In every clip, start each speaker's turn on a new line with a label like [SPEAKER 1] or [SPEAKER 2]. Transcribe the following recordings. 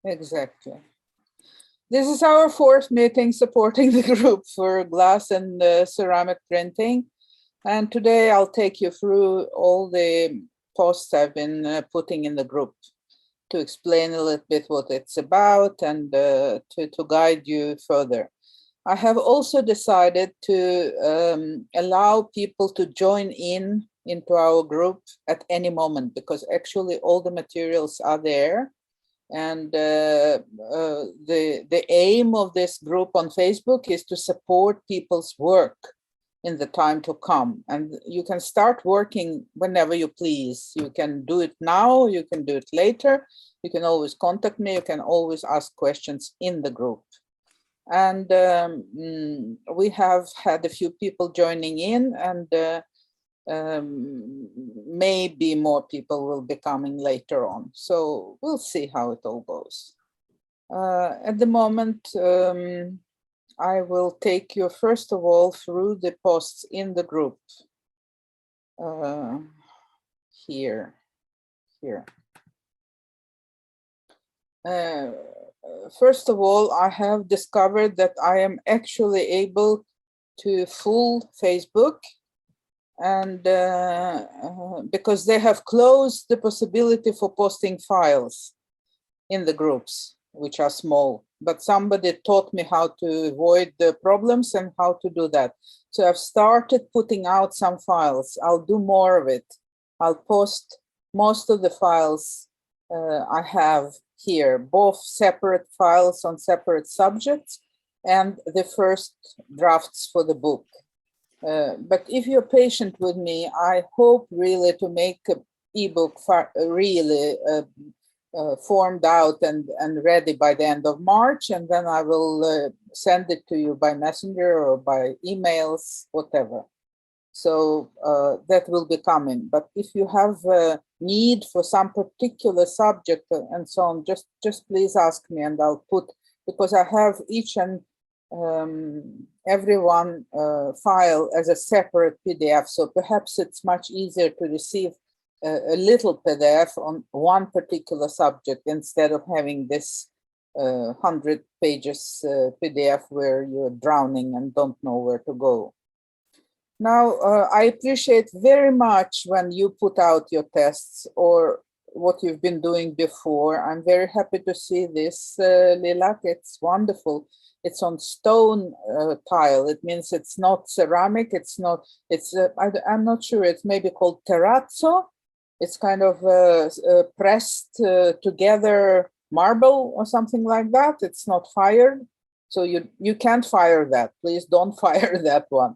[SPEAKER 1] Exactly. This is our fourth meeting supporting the group for glass and ceramic printing. And today I'll take you through all the posts I've been putting in the group to explain a little bit what it's about and to guide you further. I have also decided to allow people to join into our group at any moment, because actually all the materials are there. And the aim of this group on Facebook is to support people's work in the time to come. And you can start working whenever you please. You can do it now, you can do it later. You can always contact me, you can always ask questions in the group. And we have had a few people joining in, and maybe more people will be coming later on. So we'll see how it all goes. At the moment, I will take you first of all through the posts in the group. Here. First of all, I have discovered that I am actually able to fool Facebook, and because they have closed the possibility for posting files in the groups, which are small. But somebody taught me how to avoid the problems and how to do that. So I've started putting out some files. I'll do more of it. I'll post most of the files I have here, both separate files on separate subjects and the first drafts for the book. But if you're patient with me, I hope really to make an ebook really formed out and ready by the end of March, and then I will send it to you by messenger or by emails, whatever. So that will be coming. But if you have a need for some particular subject and so on, just please ask me and I'll put, because I have each and every one file as a separate PDF. So perhaps it's much easier to receive a little PDF on one particular subject instead of having this 100 pages PDF where you're drowning and don't know where to go. Now, I appreciate very much when you put out your tests or what you've been doing before. I'm very happy to see this, Lilac. It's wonderful. It's on stone tile. It means it's not ceramic. It's not, I'm not sure, it's maybe called terrazzo. It's kind of pressed together marble or something like that. It's not fired. So you can't fire that. Please don't fire that one.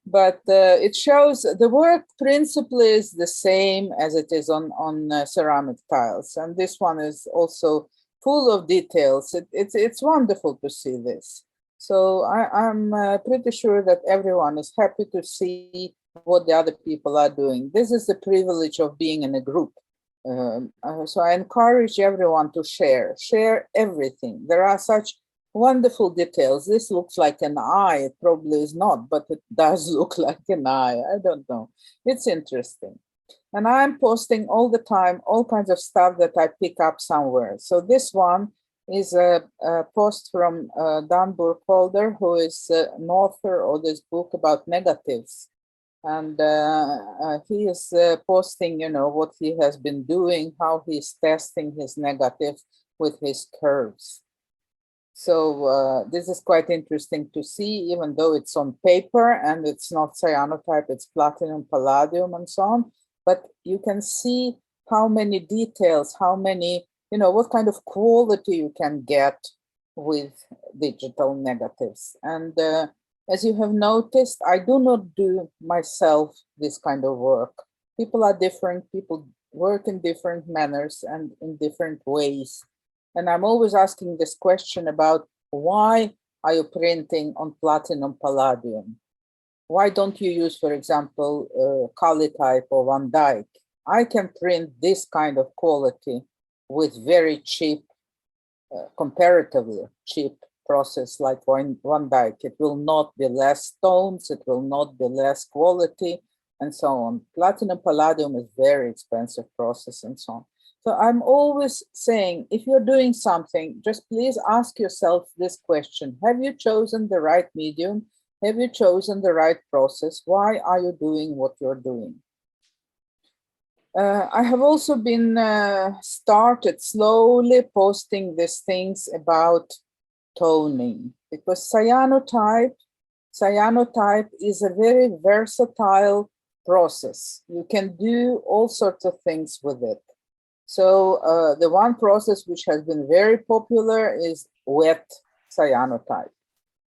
[SPEAKER 1] But it shows the work principally is the same as it is on ceramic tiles. And this one is also full of details. It's wonderful to see this. So I'm pretty sure that everyone is happy to see what the other people are doing. This is the privilege of being in a group. So I encourage everyone to share everything. There are such wonderful details. This looks like an eye. It probably is not, but it does look like an eye. I don't know. It's interesting. And I'm posting all the time all kinds of stuff that I pick up somewhere. So this one is a post from Dan Burkholder, who is an author of this book about negatives. And he is posting, what he has been doing, how he's testing his negative with his curves. So this is quite interesting to see, even though it's on paper and it's not cyanotype, it's platinum, palladium, and so on. But you can see how many details, how many, what kind of quality you can get with digital negatives. And as you have noticed, I do not do myself this kind of work. People are different, people work in different manners and in different ways. And I'm always asking this question about why are you printing on platinum palladium? Why don't you use, for example, Collitype or Van Dyke? I can print this kind of quality with very cheap, comparatively cheap process like Van Dyke. It will not be less stones, it will not be less quality, and so on. Platinum palladium is very expensive process and so on. So I'm always saying, if you're doing something, just please ask yourself this question. Have you chosen the right medium? Have you chosen the right process? Why are you doing what you're doing? I have also been started slowly posting these things about toning, because cyanotype is a very versatile process. You can do all sorts of things with it. So the one process which has been very popular is wet cyanotype.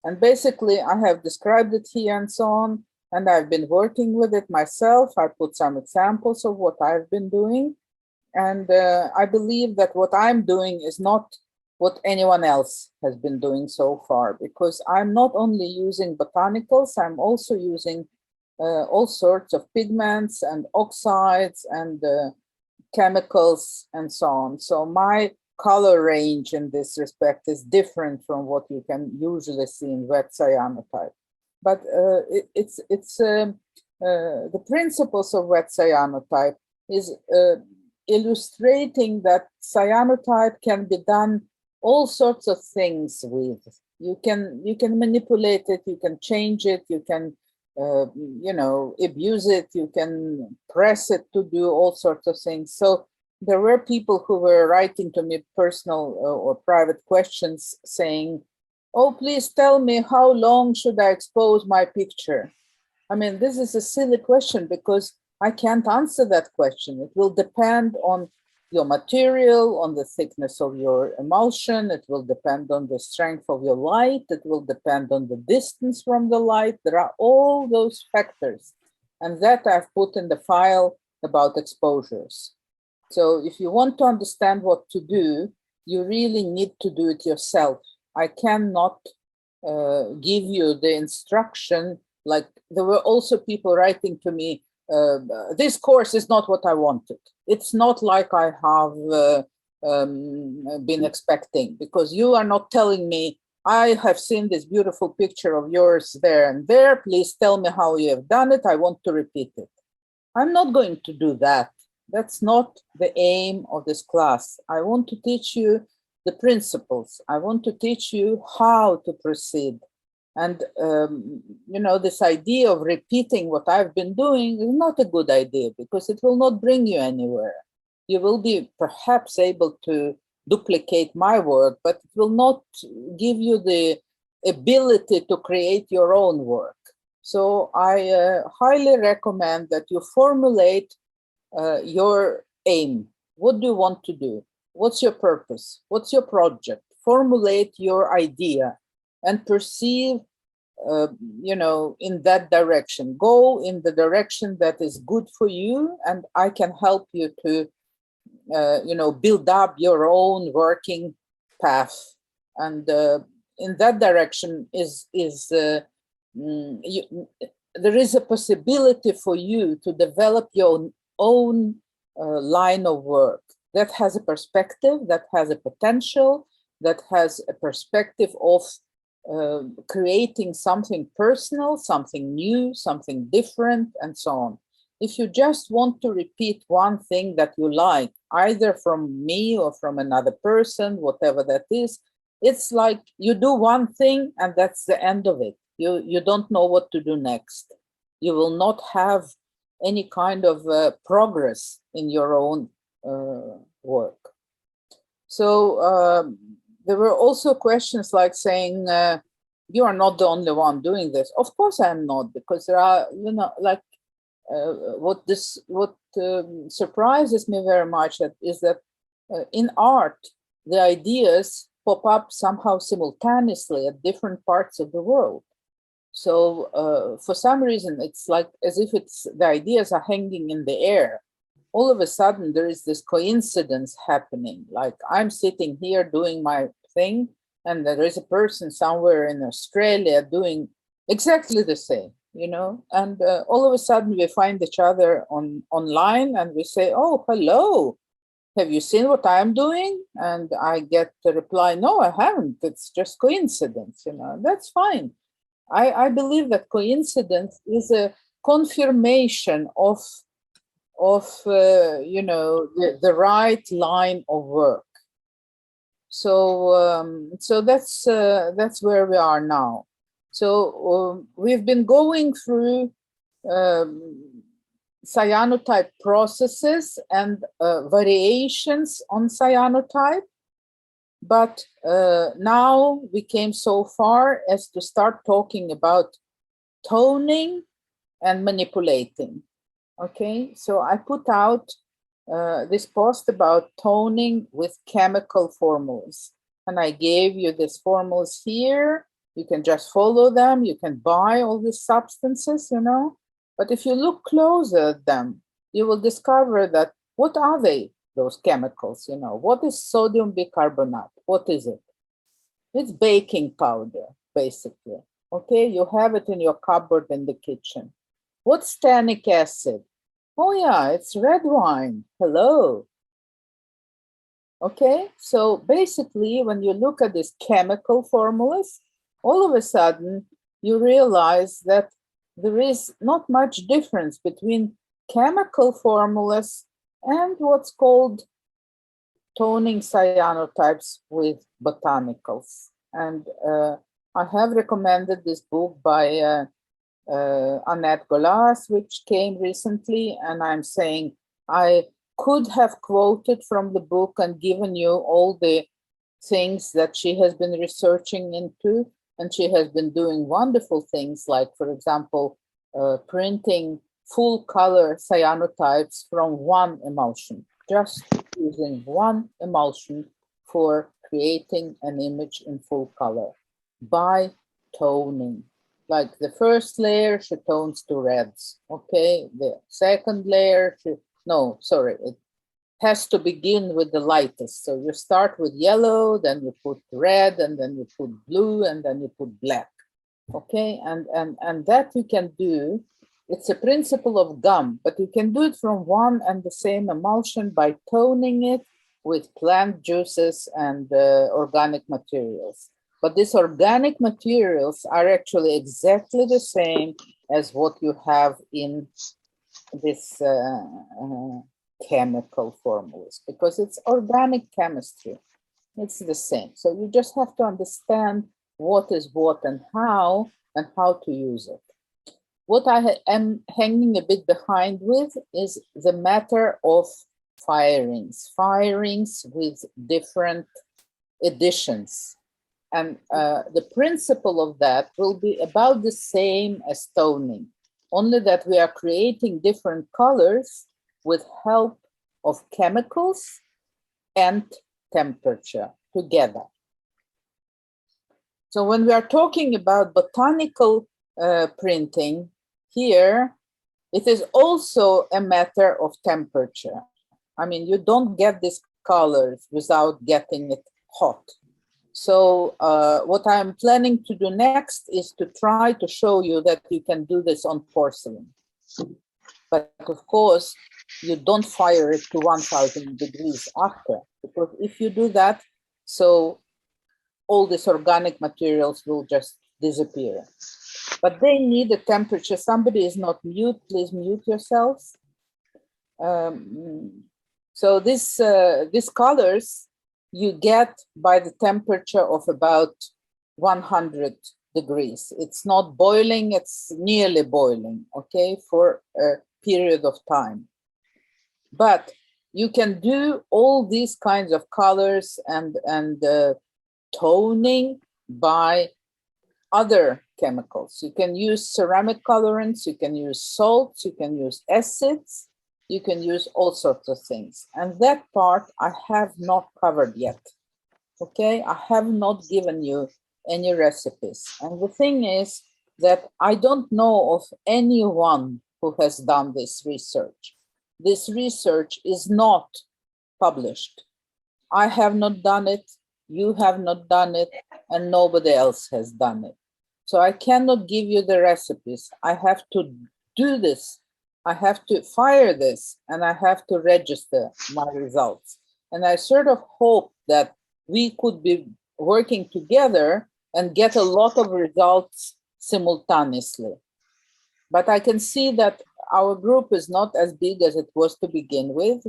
[SPEAKER 1] And basically, I have described it here and so on, and I've been working with it myself. I put some examples of what I've been doing. And I believe that what I'm doing is not what anyone else has been doing so far, because I'm not only using botanicals, I'm also using all sorts of pigments and oxides and chemicals and so on. So my color range in this respect is different from what you can usually see in wet cyanotype. But the principles of wet cyanotype is illustrating that cyanotype can be done all sorts of things with. You can manipulate it, you can change it, you can abuse it, you can press it to do all sorts of things. So there were people who were writing to me personal or private questions saying, oh, please tell me, how long should I expose my picture? I mean, this is a silly question because I can't answer that question. It will depend on your material, on the thickness of your emulsion. It will depend on the strength of your light. It will depend on the distance from the light. There are all those factors. And that I've put in the file about exposures. So if you want to understand what to do, you really need to do it yourself. I cannot give you the instruction. Like, there were also people writing to me, this course is not what I wanted. It's not like I have been expecting, because you are not telling me, I have seen this beautiful picture of yours there and there. Please tell me how you have done it. I want to repeat it. I'm not going to do that. That's not the aim of this class. I want to teach you the principles. I want to teach you how to proceed. And, this idea of repeating what I've been doing is not a good idea, because it will not bring you anywhere. You will be perhaps able to duplicate my work, but it will not give you the ability to create your own work. So I highly recommend that you formulate your aim. What do you want to do? What's your purpose? What's your project? Formulate your idea and perceive, in that direction. Go in the direction that is good for you, and I can help you to, build up your own working path. And in that direction there is a possibility for you to develop your own line of work that has a perspective, that has a potential, that has a perspective of creating something personal, something new, something different, and so on. If you just want to repeat one thing that you like, either from me or from another person, whatever that is, it's like you do one thing and that's the end of it. You don't know what to do next. You will not have any kind of progress in your own work. So there were also questions like saying, you are not the only one doing this. Of course I am not, because there are, what surprises me very much is that in art, the ideas pop up somehow simultaneously at different parts of the world. So for some reason, it's like as if the ideas are hanging in the air. All of a sudden, there is this coincidence happening. Like, I'm sitting here doing my thing, and there is a person somewhere in Australia doing exactly the same, and all of a sudden we find each other online and we say, oh, hello, have you seen what I'm doing? And I get the reply, no, I haven't. It's just coincidence, that's fine. I believe that coincidence is a confirmation of of, you know, the right line of work. So that's where we are now. So we've been going through cyanotype processes and variations on cyanotype, but now we came so far as to start talking about toning and manipulating. Okay, so I put out this post about toning with chemical formulas, and I gave you these formulas here. You can just follow them. You can buy all these substances, you know. But if you look closer at them, you will discover that what are they, those chemicals, you know? What is sodium bicarbonate? What is it? It's baking powder, basically. Okay, you have it in your cupboard in the kitchen. What's tannic acid? Oh yeah, it's red wine. Hello. Okay, so basically when you look at these chemical formulas, all of a sudden you realize that there is not much difference between chemical formulas and what's called toning cyanotypes with botanicals. And I have recommended this book by Annette Golas, which came recently, and I'm saying I could have quoted from the book and given you all the things that she has been researching into, and she has been doing wonderful things like, for example, printing full color cyanotypes from one emulsion, just using one emulsion for creating an image in full color by toning. Like the first layer, she tones to reds. Okay, the second layer, it has to begin with the lightest. So you start with yellow, then you put red, and then you put blue, and then you put black. Okay, and that you can do. It's a principle of gum, but you can do it from one and the same emulsion by toning it with plant juices and organic materials. But these organic materials are actually exactly the same as what you have in this chemical formulas, because it's organic chemistry. It's the same. So you just have to understand what is what and how to use it. What I am hanging a bit behind with is the matter of firings with different editions. And the principle of that will be about the same as toning, only that we are creating different colors with help of chemicals and temperature together. So when we are talking about botanical printing here, it is also a matter of temperature. I mean, you don't get these colors without getting it hot. So what I'm planning to do next is to try to show you that you can do this on porcelain. But of course, you don't fire it to 1000 degrees after, because if you do that, so all these organic materials will just disappear. But they need a temperature. Somebody is not mute, please mute yourselves. So these colors you get by the temperature of about 100 degrees. It's not boiling, it's nearly boiling, okay, for a period of time. But you can do all these kinds of colors and toning by other chemicals. You can use ceramic colorants, you can use salts, you can use acids, you can use all sorts of things. And that part I have not covered yet. Okay, I have not given you any recipes. And the thing is that I don't know of anyone who has done this research. This research is not published. I have not done it, you have not done it, and nobody else has done it. So I cannot give you the recipes. I have to do this. I have to fire this, and I have to register my results. And I sort of hope that we could be working together and get a lot of results simultaneously. But I can see that our group is not as big as it was to begin with.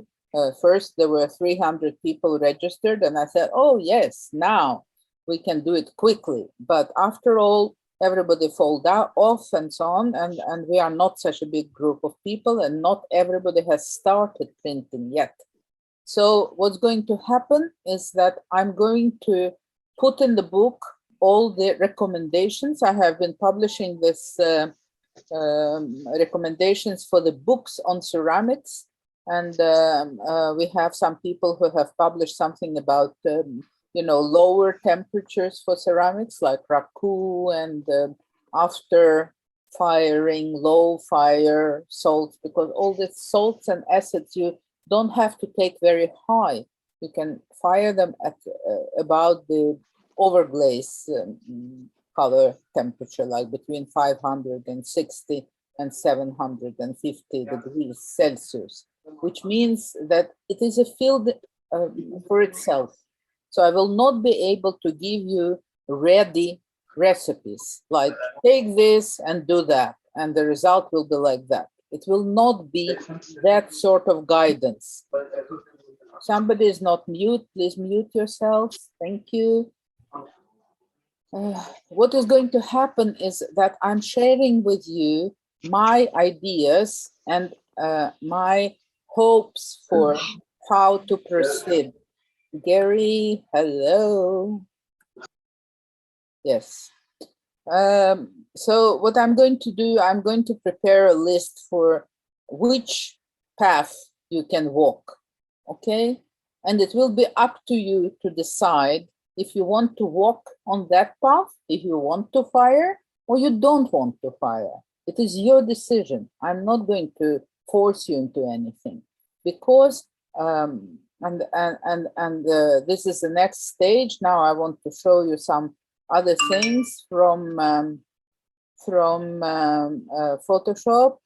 [SPEAKER 1] First, there were 300 people registered, and I said, oh, yes, now we can do it quickly. But after all, everybody fold out off and so on, and we are not such a big group of people, and not everybody has started printing yet. So what's going to happen is that I'm going to put in the book all the recommendations. I have been publishing this recommendations for the books on ceramics, and we have some people who have published something about lower temperatures for ceramics, like raku, and after firing, low fire salts, because all the salts and acids you don't have to take very high. You can fire them at about the overglaze color temperature, like between 560 and 750 degrees Celsius, which means that it is a field for itself. So I will not be able to give you ready recipes, like take this and do that, and the result will be like that. It will not be that sort of guidance. Somebody is not mute, please mute yourselves. Thank you. What is going to happen is that I'm sharing with you my ideas and my hopes for how to proceed. Gary, hello. Yes. So what I'm going to do, I'm going to prepare a list for which path you can walk, okay? And it will be up to you to decide if you want to walk on that path, if you want to fire, or you don't want to fire. It is your decision. I'm not going to force you into anything, because this is the next stage. Now I want to show you some other things from Photoshop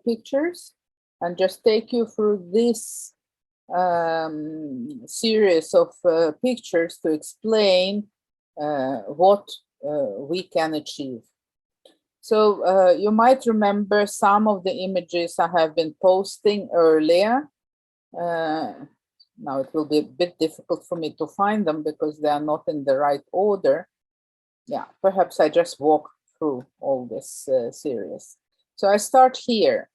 [SPEAKER 1] pictures, and just take you through this series of pictures to explain what we can achieve. So you might remember some of the images I have been posting earlier. Now it will be a bit difficult for me to find them because they are not in the right order. Yeah, perhaps I just walk through all this series. So I start here.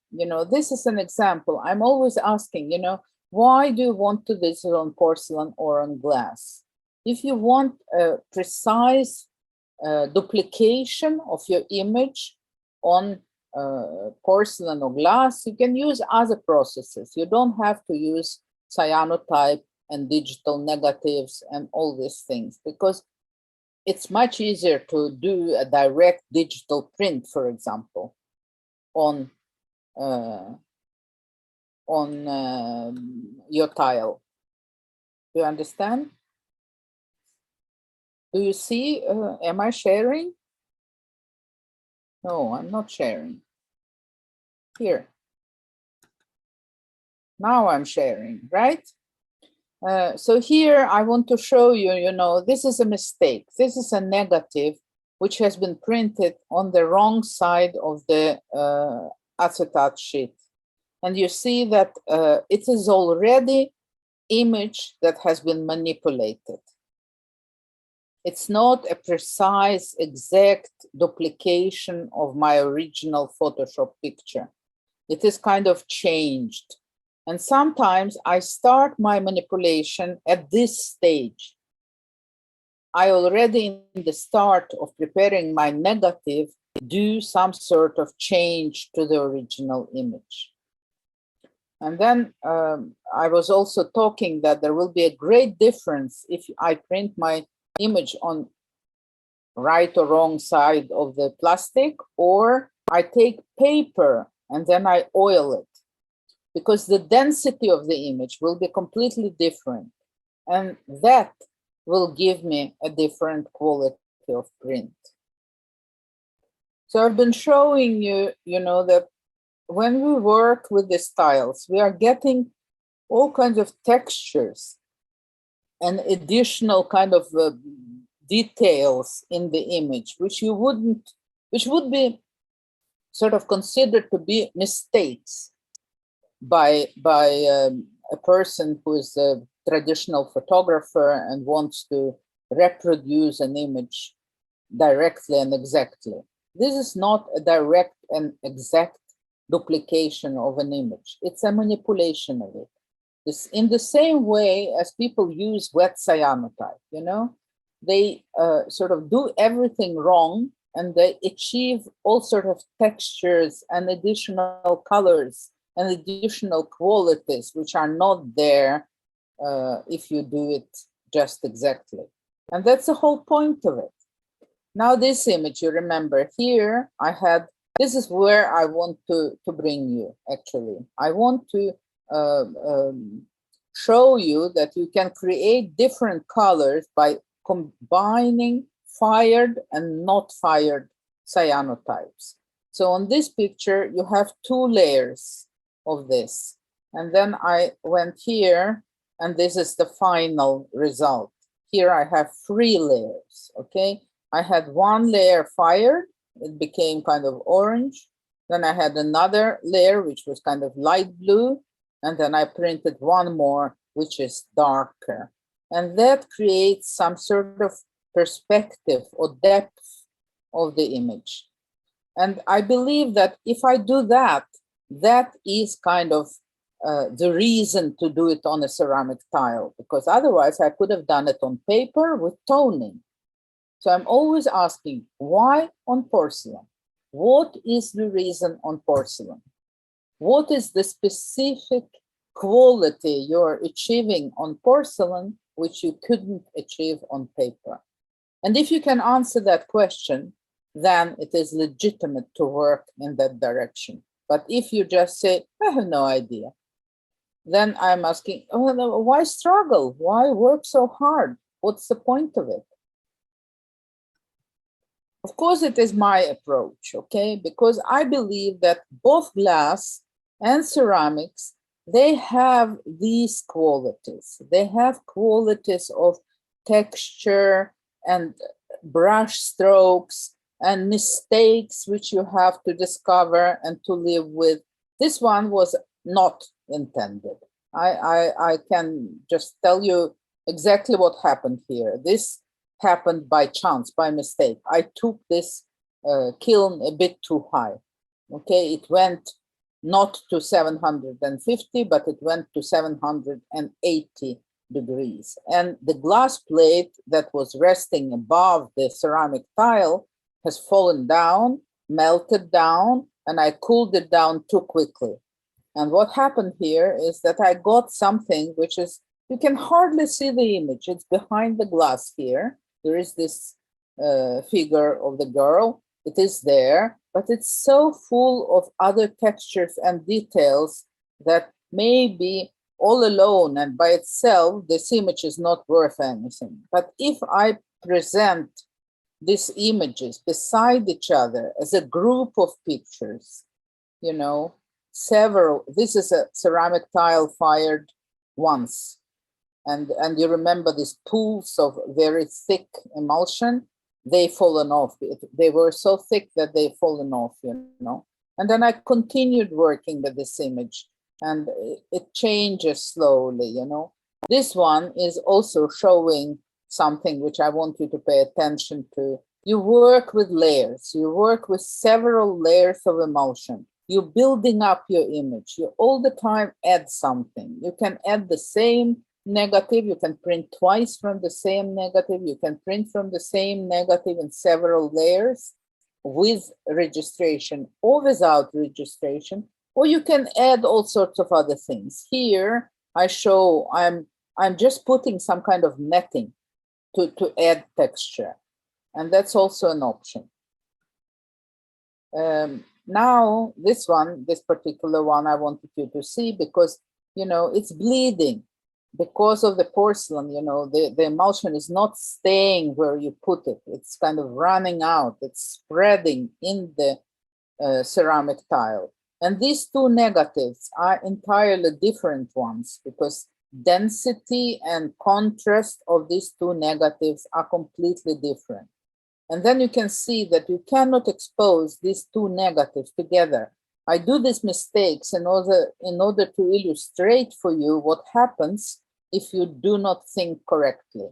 [SPEAKER 1] This is an example. I'm always asking, why do you want to visit on porcelain or on glass? If you want a precise duplication of your image on porcelain or glass, you can use other processes. You don't have to use cyanotype and digital negatives and all these things, because it's much easier to do a direct digital print, for example, on your tile. Do you understand? Do you see? Am I sharing? No, I'm not sharing. Here. Now I'm sharing, right? So here I want to show you, this is a mistake. This is a negative which has been printed on the wrong side of the acetate sheet. And you see that it is already image that has been manipulated. It's not a precise, exact duplication of my original Photoshop picture. It is kind of changed. And sometimes I start my manipulation at this stage. I already in the start of preparing my negative do some sort of change to the original image. And then I was also talking that there will be a great difference if I print my image on right or wrong side of the plastic, or I take paper and then I oil it, because the density of the image will be completely different. And that will give me a different quality of print. So I've been showing you, that when we work with the styles, we are getting all kinds of textures and additional kind of details in the image, which would be sort of considered to be mistakes by a person who is a traditional photographer and wants to reproduce an image directly and exactly. This is not a direct and exact duplication of an image. It's a manipulation of it. This, in the same way as people use wet cyanotype, you know, they sort of do everything wrong and they achieve all sort of textures and additional colors and additional qualities which are not there if you do it just exactly. And that's the whole point of it. Now this image, you remember here, I had, this is where I want to bring you, actually. I want to show you that you can create different colors by combining fired and not fired cyanotypes. So on this picture, you have two layers of this. And then I went here, and this is the final result. Here I have 3 layers, okay? I had 1 layer fired, it became kind of orange. Then I had another layer, which was kind of light blue. And then I printed 1 more, which is darker. And that creates some sort of perspective or depth of the image. And I believe that if I do that, that is kind of the reason to do it on a ceramic tile, because otherwise I could have done it on paper with toning. So I'm always asking, why on porcelain? What is the reason on porcelain? What is the specific quality you're achieving on porcelain which you couldn't achieve on paper? And if you can answer that question, then it is legitimate to work in that direction. But if you just say, I have no idea, then I'm asking, oh, why struggle? Why work so hard? What's the point of it? Of course, it is my approach, okay? Because I believe that both glass and ceramics, they have these qualities. They have qualities of texture and brush strokes and mistakes which you have to discover and to live with. This one was not intended. I can just tell you exactly what happened here. This happened by chance, by mistake. I took this kiln a bit too high. Okay, it went not to 750, but it went to 780 degrees. And the glass plate that was resting above the ceramic tile has fallen down, melted down, and I cooled it down too quickly. And what happened here is that I got something which is, you can hardly see the image. It's behind the glass here. There is this figure of the girl. It is there, but it's so full of other textures and details that maybe all alone and by itself, this image is not worth anything. But if I present these images beside each other as a group of pictures, you know, several, this is a ceramic tile fired once. And you remember these pools of very thick emulsion, they've fallen off. They were so thick that they've fallen off, you know. And then I continued working with this image and it changes slowly, you know. This one is also showing something which I want you to pay attention to. You work with layers, you work with several layers of emulsion. You're building up your image. You all the time add something. You can add the same negative, you can print twice from the same negative, you can print from the same negative in several layers with registration or without registration, or you can add all sorts of other things. Here I show I'm just putting some kind of netting to add texture, and that's also an option. Now this one, this particular one, I wanted you to see because, you know, it's bleeding. Because of the porcelain, you know, the emulsion is not staying where you put it. It's kind of running out. It's spreading in the ceramic tile. And these two negatives are entirely different ones because density and contrast of these two negatives are completely different. And then you can see that you cannot expose these two negatives together. I do these mistakes in order to illustrate for you what happens if you do not think correctly.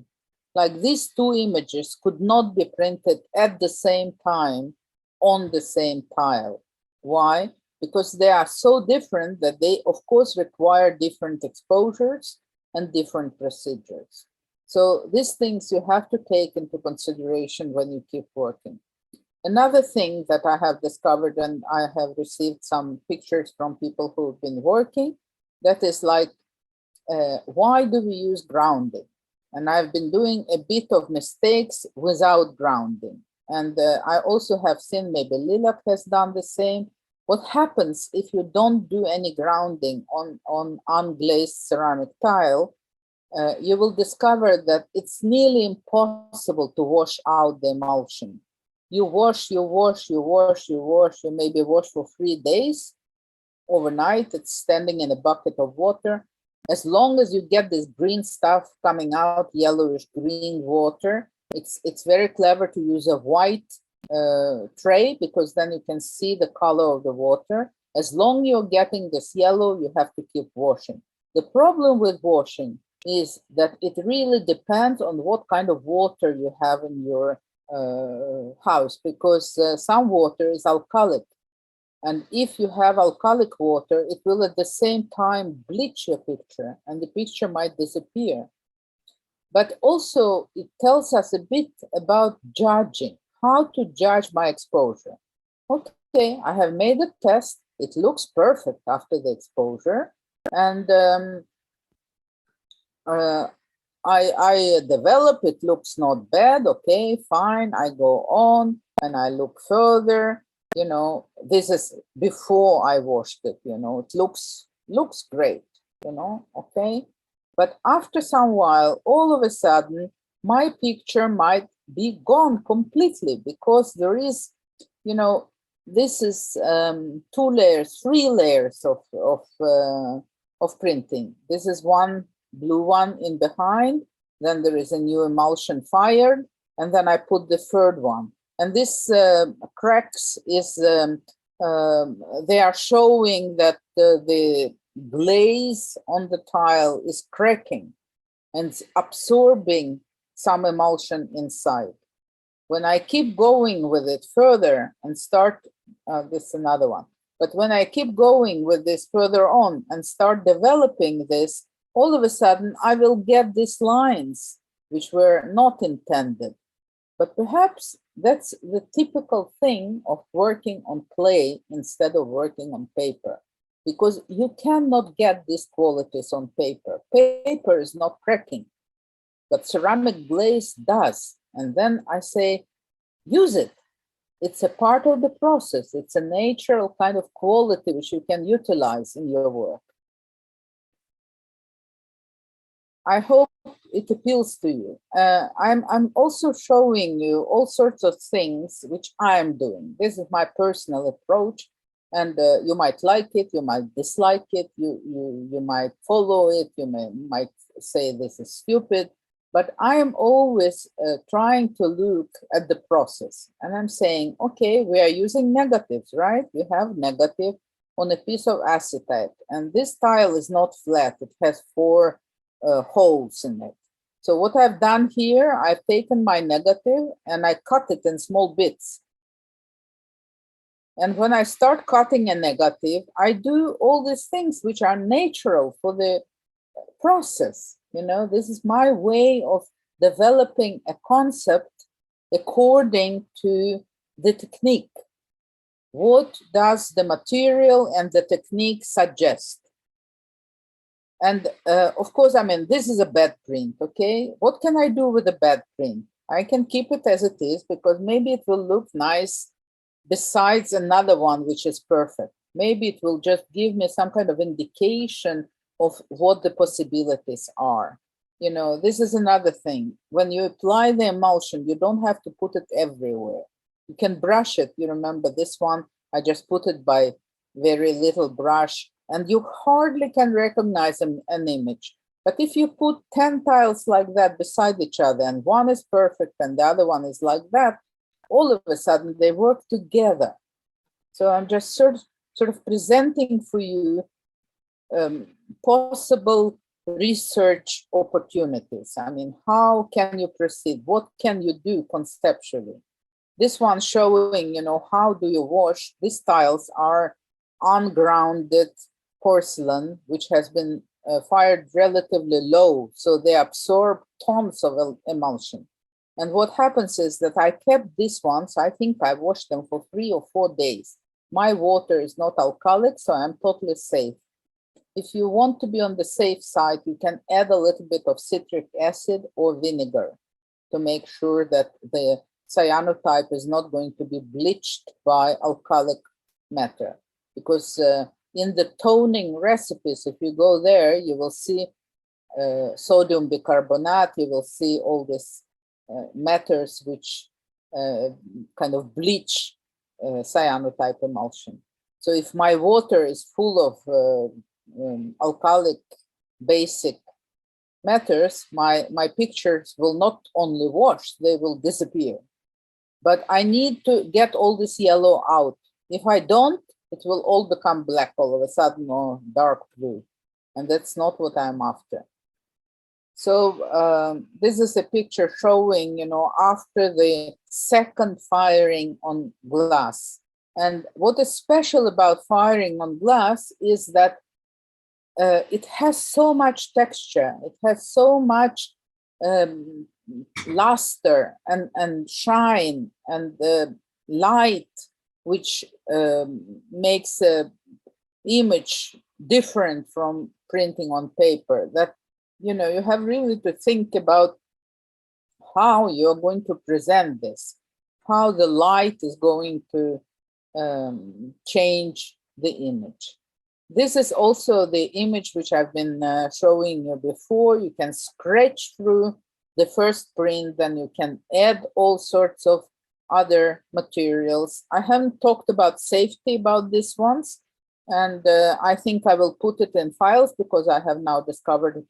[SPEAKER 1] Like these two images could not be printed at the same time on the same tile. Why? Because they are so different that they, of course, require different exposures and different procedures. So these things you have to take into consideration when you keep working. Another thing that I have discovered, and I have received some pictures from people who've been working, that is like, why do we use grounding? And I've been doing a bit of mistakes without grounding. And I also have seen, maybe Lilac has done the same. What happens if you don't do any grounding on unglazed ceramic tile? You will discover that it's nearly impossible to wash out the emulsion. You wash, you wash, you wash, you wash, you maybe wash for 3 days. Overnight, it's standing in a bucket of water. As long as you get this green stuff coming out, yellowish green water, it's very clever to use a white tray, because then you can see the color of the water. As long as you're getting this yellow, you have to keep washing. The problem with washing is that it really depends on what kind of water you have in your house, because some water is alkalic. And if you have alkalic water, it will at the same time bleach your picture and the picture might disappear. But also it tells us a bit about judging, how to judge my exposure. Okay, I have made a test. It looks perfect after the exposure. And I develop, it looks not bad. Okay, fine. I go on and I look further. You know, this is before I washed it, you know, it looks great, you know, okay. But after some while, all of a sudden, my picture might be gone completely, because there is, you know, this is 2 layers, 3 layers of printing. This is one blue one in behind, then there is a new emulsion fired, and then I put the third one. And this cracks is, they are showing that the glaze on the tile is cracking and absorbing some emulsion inside. When I keep going with it further and start, this is another one, but when I keep going with this further on and start developing this, all of a sudden I will get these lines which were not intended. But perhaps that's the typical thing of working on clay instead of working on paper, because you cannot get these qualities on paper. Paper is not cracking, but ceramic glaze does. And then I say, use it. It's a part of the process. It's a natural kind of quality which you can utilize in your work. I hope it appeals to you. I'm also showing you all sorts of things which I'm doing. This is my personal approach, and you might like it, you might dislike it, you might follow it, you might say this is stupid, but I am always trying to look at the process. And I'm saying, okay, we are using negatives, right? We have negative on a piece of acetate, and this tile is not flat, it has 4 holes in it. So what I've done here, I've taken my negative and I cut it in small bits. And when I start cutting a negative, I do all these things which are natural for the process. You know, this is my way of developing a concept according to the technique. What does the material and the technique suggest? And of course, I mean, this is a bad print, okay? What can I do with a bad print? I can keep it as it is, because maybe it will look nice besides another one which is perfect. Maybe it will just give me some kind of indication of what the possibilities are. You know, this is another thing. When you apply the emulsion, you don't have to put it everywhere. You can brush it. You remember this one, I just put it by very little brush, and you hardly can recognize an image. But if you put 10 tiles like that beside each other, and one is perfect and the other one is like that, all of a sudden they work together. So I'm just sort of presenting for you possible research opportunities. I mean, how can you proceed? What can you do conceptually? This one showing, how do you wash? These tiles are ungrounded porcelain, which has been fired relatively low, so they absorb tons of emulsion. And what happens is that I kept these ones, I think I washed them for 3 or 4 days. My water is not alkalic, so I'm totally safe. If you want to be on the safe side, you can add a little bit of citric acid or vinegar to make sure that the cyanotype is not going to be bleached by alkalic matter. Because in the toning recipes, if you go there, you will see sodium bicarbonate, you will see all these matters which kind of bleach cyanotype emulsion. So if my water is full of alkalic basic matters, my pictures will not only wash, they will disappear. But I need to get all this yellow out. If I don't, it will all become black all of a sudden or dark blue. And that's not what I'm after. So this is a picture showing, after the second firing on glass. And what is special about firing on glass is that it has so much texture, it has so much luster and shine and light, which makes an image different from printing on paper, that you have really to think about how you're going to present this, how the light is going to change the image. This is also the image which I've been showing you before. You can scratch through the first print, then you can add all sorts of other materials. I haven't talked about safety about these ones, and I think I will put it in files because I have now discovered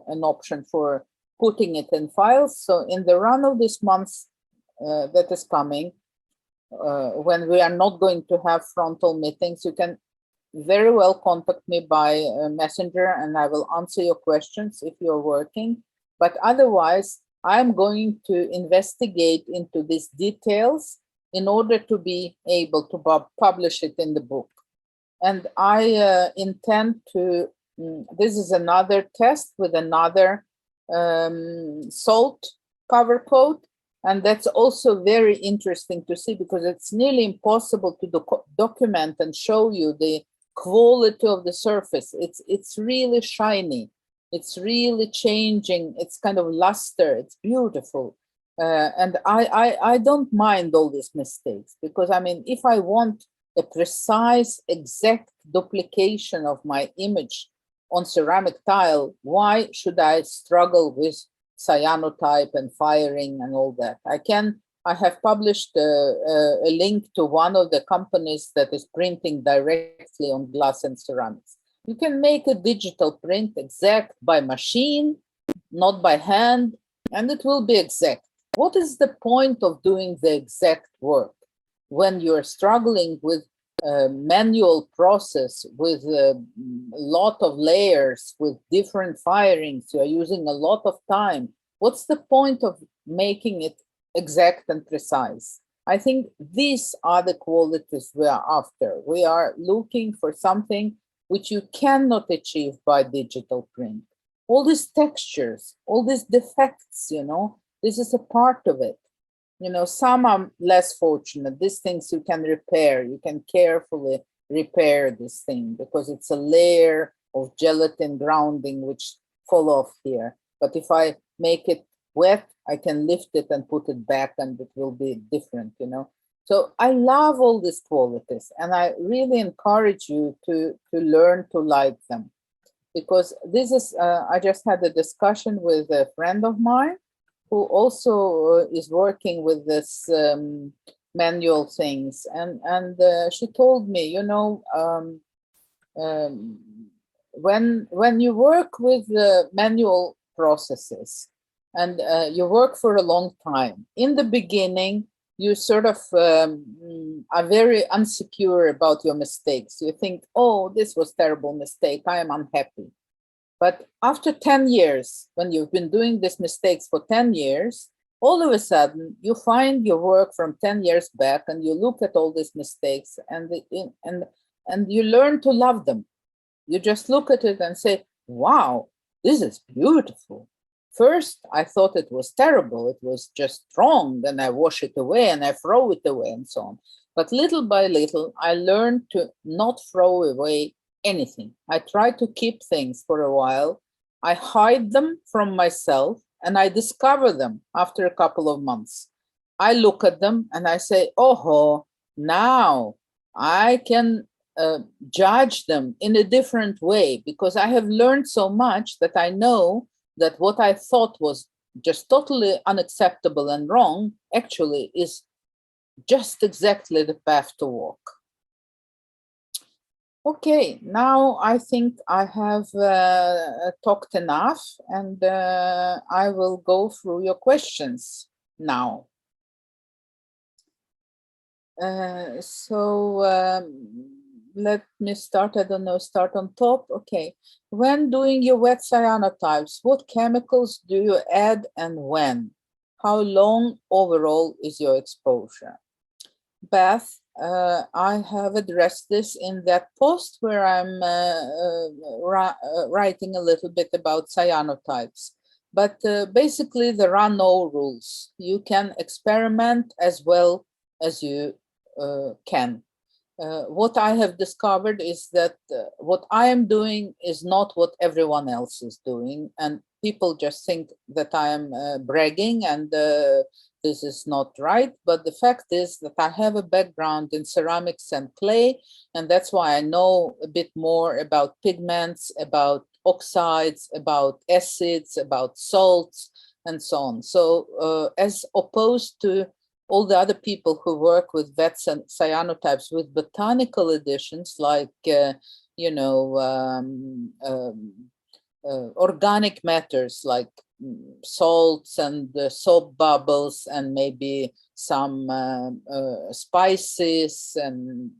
[SPEAKER 1] an option for putting it in files. So in the run of this month that is coming, when we are not going to have frontal meetings, you can very well contact me by messenger and I will answer your questions if you're working. But otherwise, I'm going to investigate into these details in order to be able to publish it in the book. And I intend to, this is another test with another salt cover coat. And that's also very interesting to see because it's nearly impossible to document and show you the quality of the surface. It's really shiny. It's really changing. It's kind of luster. It's beautiful. And I don't mind all these mistakes because, I mean, if I want a precise, exact duplication of my image on ceramic tile, why should I struggle with cyanotype and firing and all that? I have published a link to one of the companies that is printing directly on glass and ceramics. You can make a digital print exact by machine, not by hand, and it will be exact. What is the point of doing the exact work when you're struggling with a manual process, with a lot of layers, with different firings? You're using a lot of time. What's the point of making it exact and precise? I think these are the qualities we are after. We are looking for something which you cannot achieve by digital print. All these textures, all these defects, this is a part of it. Some are less fortunate. These things you can repair. You can carefully repair this thing because it's a layer of gelatin grounding which fall off here. But if I make it wet, I can lift it and put it back and it will be different, So I love all these qualities and I really encourage you to learn to like them because this is, I just had a discussion with a friend of mine who also is working with this manual things. And she told me, when you work with manual processes and you work for a long time, in the beginning, you sort of are very insecure about your mistakes. You think, oh, this was terrible mistake, I am unhappy. But after 10 years, when you've been doing these mistakes for 10 years, all of a sudden you find your work from 10 years back and you look at all these mistakes and you learn to love them. You just look at it and say, wow, this is beautiful. First, I thought it was terrible. It was just wrong. Then I wash it away and I throw it away and so on. But little by little, I learned to not throw away anything. I try to keep things for a while. I hide them from myself and I discover them after a couple of months. I look at them and I say, oh, now I can judge them in a different way because I have learned so much that I know that what I thought was just totally unacceptable and wrong actually is just exactly the path to walk. Okay, now I think I have talked enough and I will go through your questions now. Let me start, I don't know, start on top. Okay, when doing your wet cyanotypes, what chemicals do you add and when? How long overall is your exposure? Beth, I have addressed this in that post where I'm writing a little bit about cyanotypes. But basically, there are no rules. You can experiment as well as you can. What I have discovered is that what I am doing is not what everyone else is doing. And people just think that I am bragging and this is not right. But the fact is that I have a background in ceramics and clay. And that's why I know a bit more about pigments, about oxides, about acids, about salts, and so on. So as opposed to all the other people who work with vets and cyanotypes with botanical additions like, organic matters like salts and soap bubbles and maybe some spices and,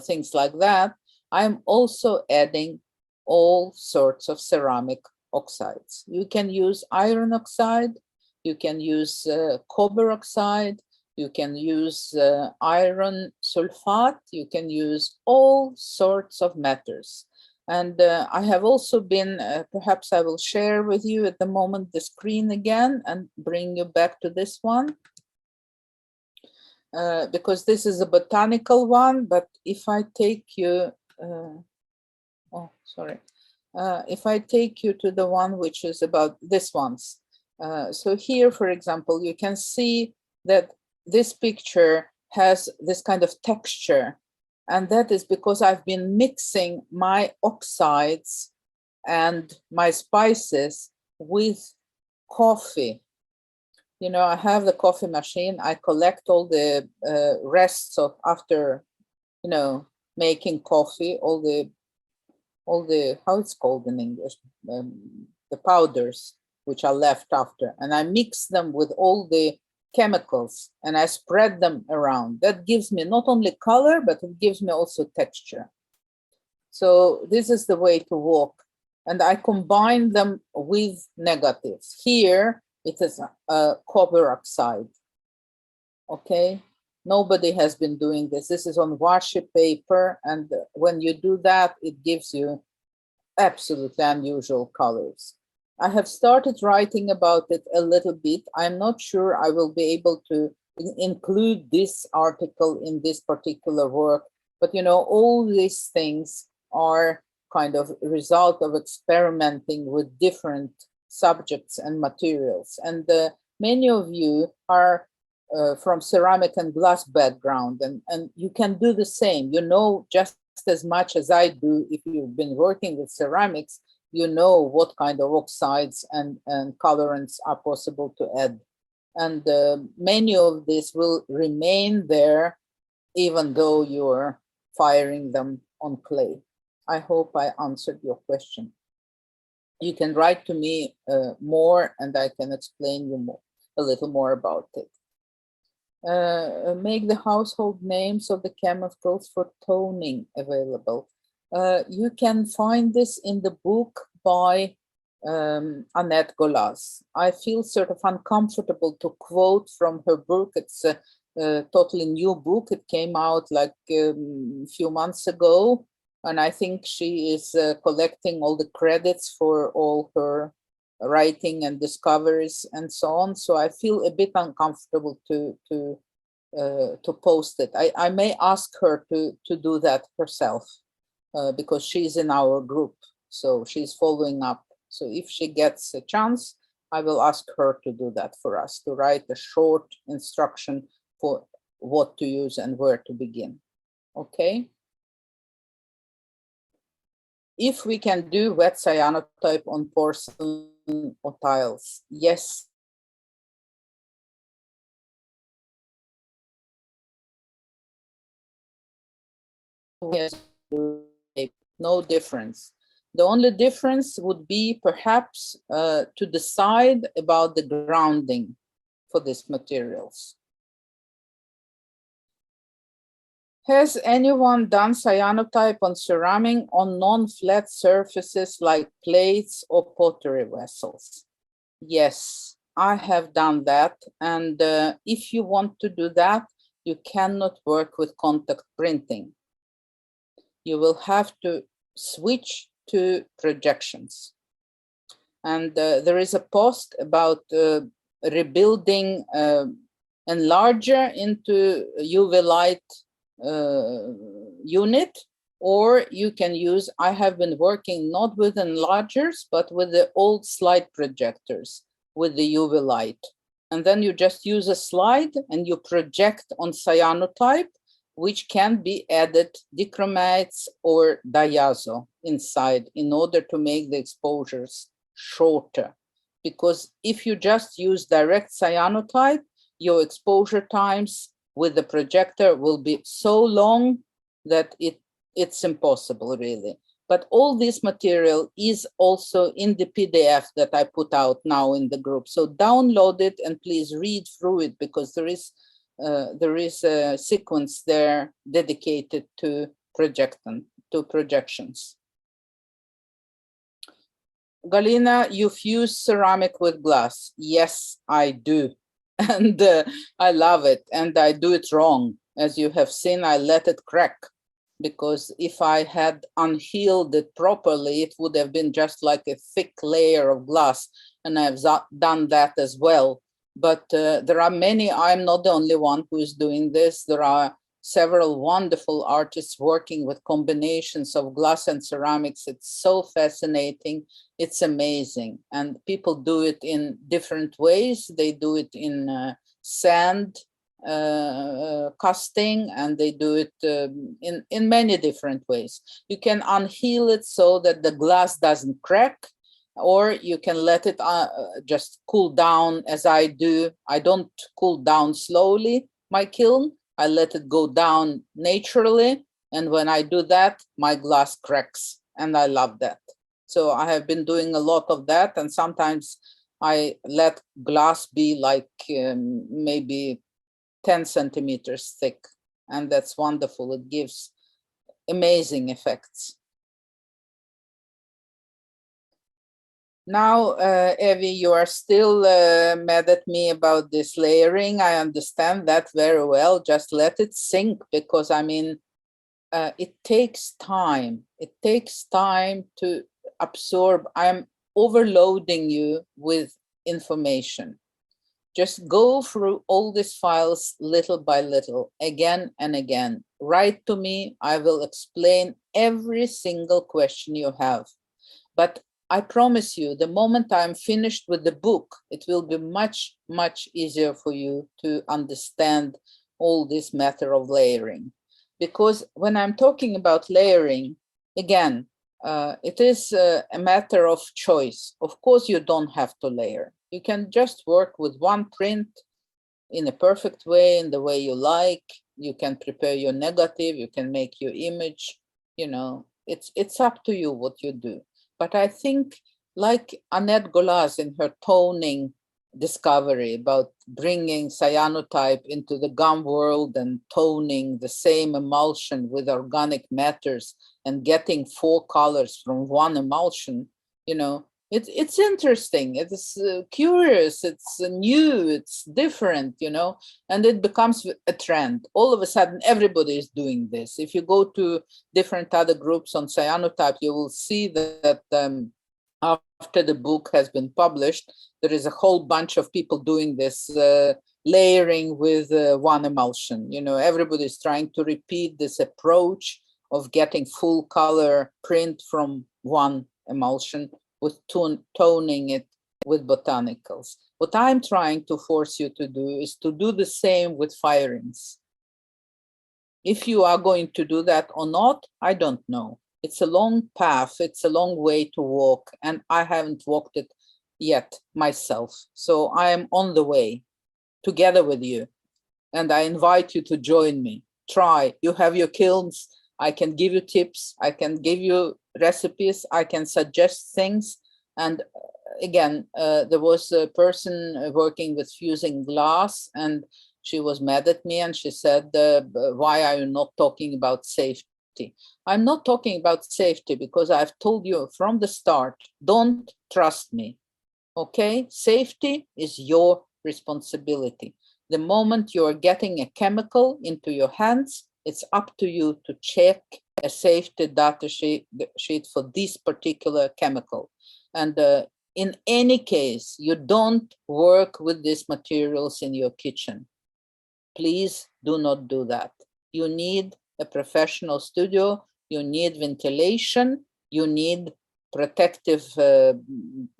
[SPEAKER 1] things like that. I'm also adding all sorts of ceramic oxides. You can use iron oxide, you can use copper oxide, you can use iron sulfate, you can use all sorts of matters. And I have also been, perhaps I will share with you at the moment the screen again and bring you back to this one. Because this is a botanical one, but if I take you, if I take you to the one which is about this ones. So here, for example, you can see that this picture has this kind of texture, and that is because I've been mixing my oxides and my spices with coffee. I have the coffee machine. I collect all the rests of after, making coffee, all the how it's called in English, the powders which are left after, and I mix them with all the chemicals and I spread them around. That gives me not only color, but it gives me also texture. So this is the way to walk. And I combine them with negatives. Here it is copper oxide. Okay, nobody has been doing this. This is on washi paper, and when you do that, it gives you absolutely unusual colors. I have started writing about it a little bit. I'm not sure I will be able to include this article in this particular work, but all these things are kind of a result of experimenting with different subjects and materials. And many of you are from ceramic and glass background, and you can do the same. Just as much as I do if you've been working with ceramics, what kind of oxides and colorants are possible to add. And many of these will remain there even though you're firing them on clay. I hope I answered your question. You can write to me more and I can explain you a little more about it. Make the household names of the chemicals for toning available. You can find this in the book by Annette Golas. I feel sort of uncomfortable to quote from her book. It's a totally new book. It came out like a few months ago, and I think she is collecting all the credits for all her writing and discoveries and so on. So I feel a bit uncomfortable to post it. I may ask her to do that herself because she's in our group, so she's following up. So if she gets a chance, I will ask her to do that for us, to write a short instruction for what to use and where to begin. Okay. If we can do wet cyanotype on porcelain or tiles, yes. No difference. The only difference would be perhaps to decide about the grounding for these materials. Has anyone done cyanotype on ceramic on non-flat surfaces like plates or pottery vessels? Yes, I have done that. And if you want to do that, you cannot work with contact printing. You will have to switch to projections. And there is a post about rebuilding enlarger into UV light unit, or you can use, I have been working not with enlargers, but with the old slide projectors with the UV light. And then you just use a slide and you project on cyanotype, which can be added dichromates or diazo inside in order to make the exposures shorter. Because if you just use direct cyanotype, your exposure times with the projector will be so long that it's impossible, really. But all this material is also in the PDF that I put out now in the group. So download it and please read through it, because there is a sequence there dedicated to projections. Galina, you fuse ceramic with glass. Yes, I do. And I love it. And I do it wrong. As you have seen, I let it crack, because if I had unhealed it properly, it would have been just like a thick layer of glass. And I've done that as well. But there are many, I'm not the only one who is doing this. There are several wonderful artists working with combinations of glass and ceramics. It's so fascinating. It's amazing. And people do it in different ways. They do it in sand casting, and they do it in many different ways. You can unheal it so that the glass doesn't crack, or you can let it just cool down as I do. I don't cool down slowly my kiln. I let it go down naturally. And when I do that, my glass cracks, and I love that. So I have been doing a lot of that. And sometimes I let glass be like maybe 10 centimeters thick. And that's wonderful. It gives amazing effects. Now, Evie, you are still mad at me about this layering. I understand that very well. Just let it sink, because I mean, it takes time. It takes time to absorb. I'm overloading you with information. Just go through all these files little by little, again and again. Write to me. I will explain every single question you have. But I promise you, the moment I'm finished with the book, it will be much, much easier for you to understand all this matter of layering. Because when I'm talking about layering, again, it is a matter of choice. Of course, you don't have to layer. You can just work with one print in a perfect way, in the way you like. You can prepare your negative, you can make your image, you know, it's up to you what you do. But I think, like Annette Golas in her toning discovery about bringing cyanotype into the gum world and toning the same emulsion with organic matters and getting 4 colors from one emulsion, you know, it's interesting, it's curious, it's new, it's different, you know, and it becomes a trend. All of a sudden, everybody is doing this. If you go to different other groups on cyanotype, you will see that after the book has been published, there is a whole bunch of people doing this layering with one emulsion. You know, everybody's trying to repeat this approach of getting full color print from one emulsion with toning it with botanicals. What I'm trying to force you to do is to do the same with firings. If you are going to do that or not, I don't know. It's a long path, it's a long way to walk, and I haven't walked it yet myself. So I am on the way together with you, and I invite you to join me. Try. You have your kilns. I can give you tips. I can give you recipes. I can suggest things. And again, there was a person working with fusing glass, and she was mad at me, and she said, why are you not talking about safety? I'm not talking about safety because I've told you from the start, don't trust me, okay? Safety is your responsibility. The moment you're getting a chemical into your hands, it's up to you to check a safety data sheet for this particular chemical. And in any case, you don't work with these materials in your kitchen. Please do not do that. You need a professional studio, you need ventilation, you need protective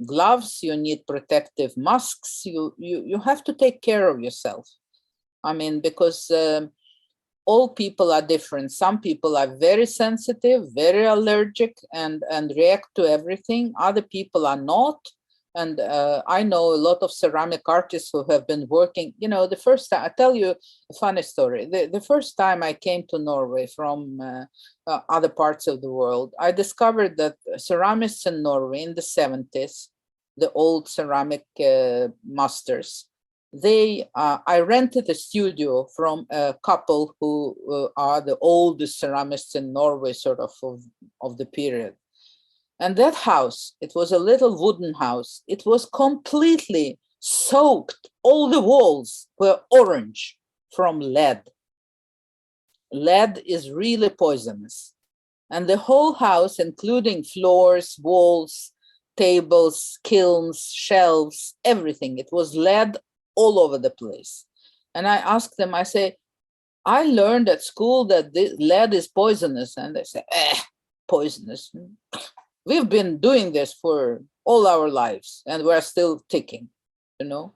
[SPEAKER 1] gloves, you need protective masks, you have to take care of yourself. I mean, because all people are different. Some people are very sensitive, very allergic, and react to everything. Other people are not. And I know a lot of ceramic artists who have been working, you know, the first time, I tell you a funny story. The first time I came to Norway from other parts of the world, I discovered that ceramists in Norway in the 70s, the old ceramic masters, I rented a studio from a couple who are the oldest ceramists in Norway, sort of the period. And that house, it was a little wooden house. It was completely soaked. All the walls were orange from lead. Lead is really poisonous. And the whole house, including floors, walls, tables, kilns, shelves, everything, it was lead all over the place. And I asked them, I say, I learned at school that this lead is poisonous. And they say, poisonous. We've been doing this for all our lives and we're still ticking, you know.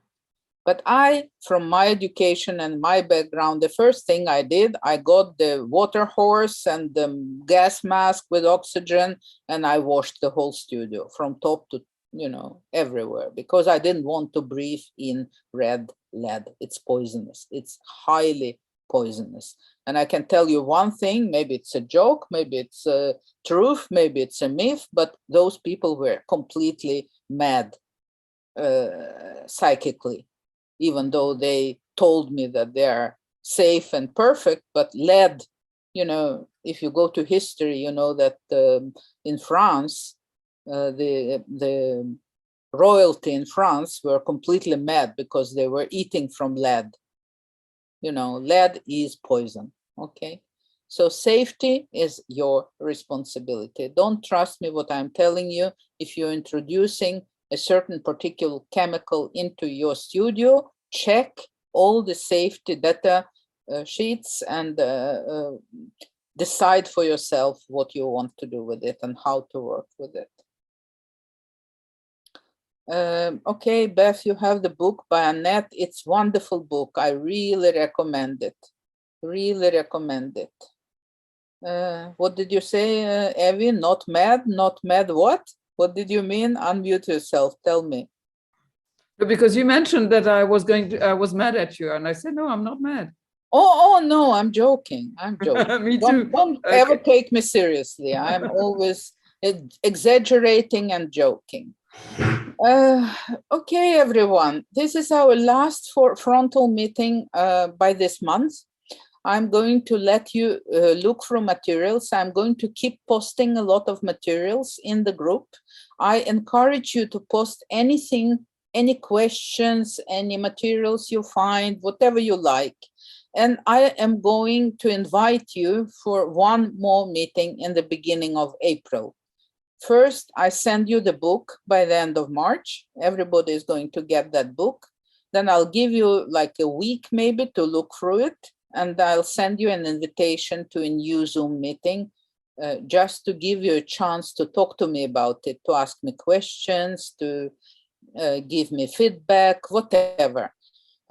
[SPEAKER 1] But I, from my education and my background, the first thing I did, I got the water horse and the gas mask with oxygen, and I washed the whole studio from top to, you know, everywhere, because I didn't want to breathe in red lead. It's poisonous. It's highly poisonous. And I can tell you one thing, maybe it's a joke, maybe it's a truth, maybe it's a myth, but those people were completely mad psychically, even though they told me that they're safe and perfect. But lead, you know, if you go to history, you know that in France, the royalty in France were completely mad because they were eating from lead. You know, lead is poison, okay? So safety is your responsibility. Don't trust me what I'm telling you. If you're introducing a certain particular chemical into your studio, check all the safety data sheets and decide for yourself what you want to do with it and how to work with it. Okay, Beth, you have the book by Annette. It's a wonderful book. I really recommend it. Really recommend it. What did you say, Evie? Not mad? Not mad what? What did you mean? Unmute yourself. Tell me.
[SPEAKER 2] Because you mentioned that I was mad at you, and I said, no, I'm not mad.
[SPEAKER 1] Oh no, I'm joking. I'm joking.
[SPEAKER 2] Me too.
[SPEAKER 1] Don't ever take me seriously. I'm always exaggerating and joking. Okay, everyone. This is our last frontal meeting by this month. I'm going to let you look through materials. I'm going to keep posting a lot of materials in the group. I encourage you to post anything, any questions, any materials you find, whatever you like. And I am going to invite you for one more meeting in the beginning of April. First, I send you the book by the end of March. Everybody is going to get that book. Then I'll give you like a week maybe to look through it. And I'll send you an invitation to a new Zoom meeting just to give you a chance to talk to me about it, to ask me questions, to give me feedback, whatever.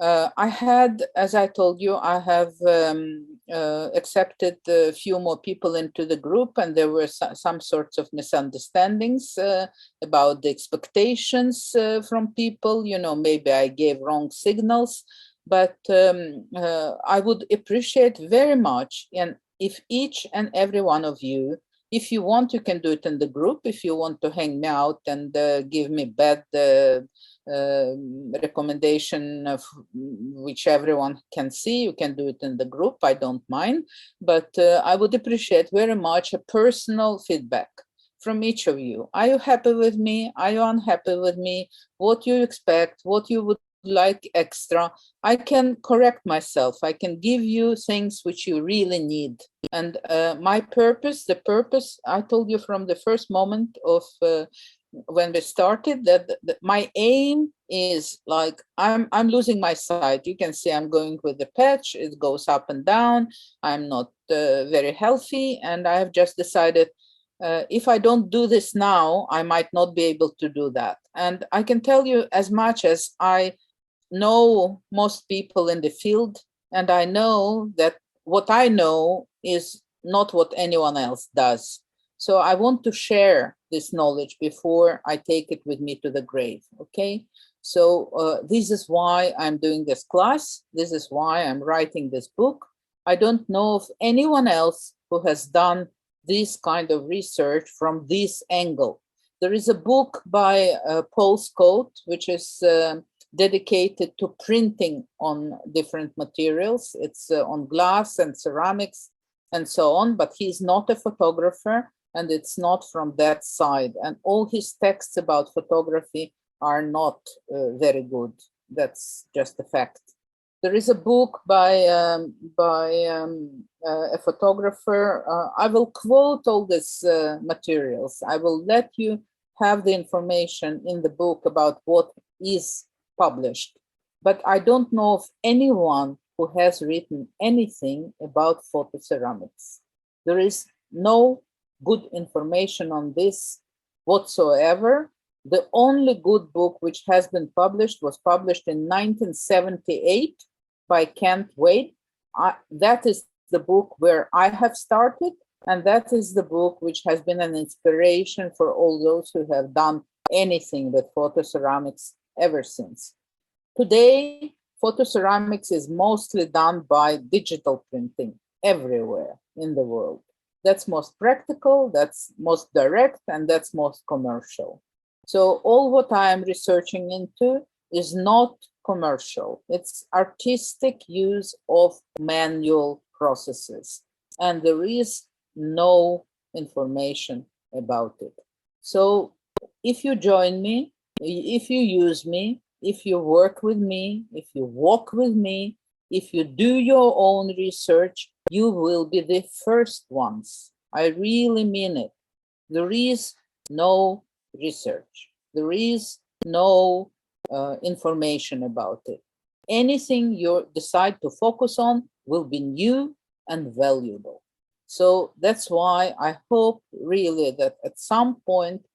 [SPEAKER 1] I had, as I told you, I have accepted a few more people into the group, and there were some sorts of misunderstandings about the expectations from people. You know, maybe I gave wrong signals, but I would appreciate very much, and if each and every one of you, if you want, you can do it in the group. If you want to hang me out and give me bad recommendation of which everyone can see, you can do it in the group. I don't mind, but I would appreciate very much a personal feedback from each of you. Are you happy with me? Are you unhappy with me? What you expect? What you would like extra? I can correct myself. I can give you things which you really need. And my purpose, the purpose I told you from the first moment of when we started, that my aim is like I'm losing my sight. You can see I'm going with the patch. It goes up and down. I'm not very healthy, and I have just decided if I don't do this now, I might not be able to do that. And I can tell you, as much as I know most people in the field, and I know that what I know is not what anyone else does. So I want to share this knowledge before I take it with me to the grave, okay? So this is why I'm doing this class. This is why I'm writing this book. I don't know of anyone else who has done this kind of research from this angle. There is a book by Paul Scott, which is dedicated to printing on different materials. It's on glass and ceramics and so on, but he's not a photographer, and it's not from that side. And all his texts about photography are not very good. That's just a fact. There is a book by a photographer. I will quote all these materials. I will let you have the information in the book about what is published. But I don't know of anyone who has written anything about photoceramics. There is no good information on this whatsoever. The only good book which has been published was published in 1978 by Kent Wade. That is the book where I have started, and that is the book which has been an inspiration for all those who have done anything with photoceramics ever since. Today, photoceramics is mostly done by digital printing everywhere in the world. That's most practical, that's most direct, and that's most commercial. So all what I'm researching into is not commercial. It's artistic use of manual processes. And there is no information about it. So if you join me, if you use me, if you work with me, if you walk with me, if you do your own research, you will be the first ones. I really mean it. There is no research. There is no information about it. Anything you decide to focus on will be new and valuable. So that's why I hope really that at some point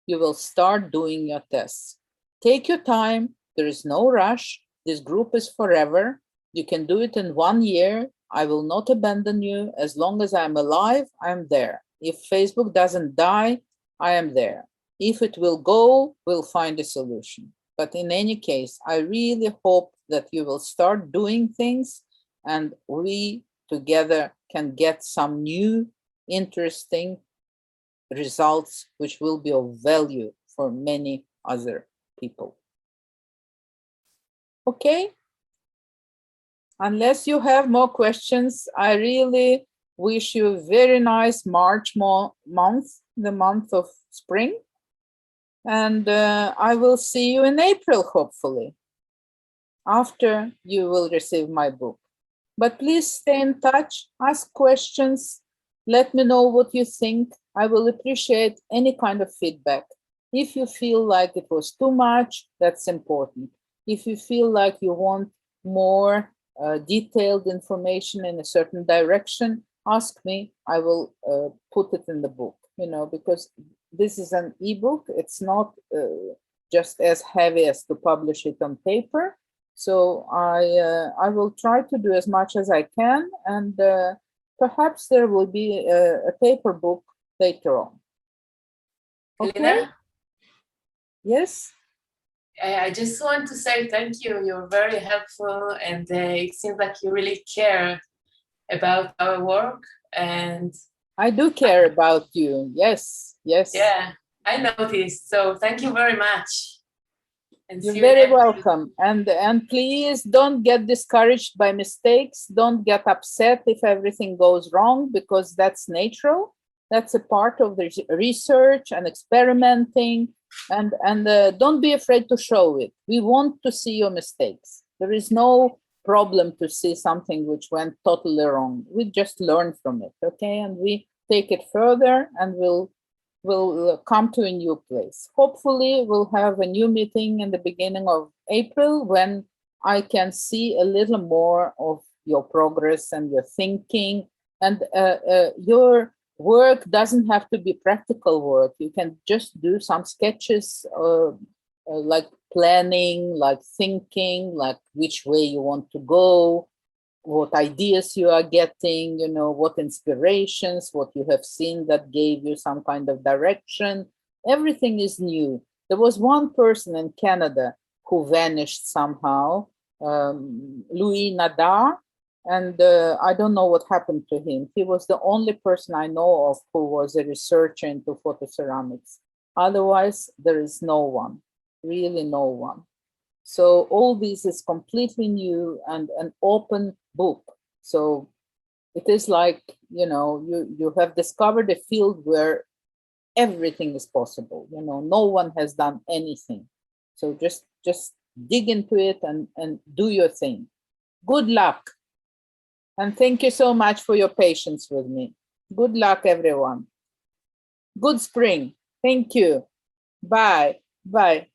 [SPEAKER 1] you will start doing your tests. Take your time. There is no rush. This group is forever. You can do it in 1 year. I will not abandon you. As long as I'm alive, I'm there. If Facebook doesn't die, I am there. If it will go, we'll find a solution. But in any case, I really hope that you will start doing things and we together can get some new, interesting results which will be of value for many other people. Okay? Unless you have more questions, I really wish you a very nice March month, the month of spring. And I will see you in April, hopefully, after you will receive my book. But please stay in touch, ask questions, let me know what you think. I will appreciate any kind of feedback. If you feel like it was too much, that's important. If you feel like you want more detailed information in a certain direction, ask me. I will put it in the book, because this is an ebook. It's not just as heavy as to publish it on paper. So I will try to do as much as I can, and perhaps there will be a paper book later on. Okay?
[SPEAKER 3] Elena?
[SPEAKER 1] Yes?
[SPEAKER 3] I just want to say thank you. You're very helpful, and it seems like you really care about our work. And
[SPEAKER 1] I do care about you. Yes, yes.
[SPEAKER 3] Yeah, I noticed. So thank you very much. And
[SPEAKER 1] you're very welcome. And please don't get discouraged by mistakes. Don't get upset if everything goes wrong, because that's natural. That's a part of the research and experimenting. And don't be afraid to show it. We want to see your mistakes. There is no problem to see something which went totally wrong. We just learn from it, okay? And we take it further, and we'll come to a new place. Hopefully, we'll have a new meeting in the beginning of April, when I can see a little more of your progress and your thinking. And your work doesn't have to be practical work. You can just do some sketches, like planning, like thinking, like which way you want to go, what ideas you are getting, what inspirations, what you have seen that gave you some kind of direction. Everything is new. There was one person in Canada who vanished somehow, Louis Nadar, and I don't know what happened to him. He was the only person I know of who was a researcher into photoceramics. Otherwise, there is no one, really no one. So all this is completely new and an open book. So it is like, you have discovered a field where everything is possible. No one has done anything. So just dig into it and do your thing. Good luck. And thank you so much for your patience with me. Good luck, everyone. Good spring. Thank you. Bye. Bye.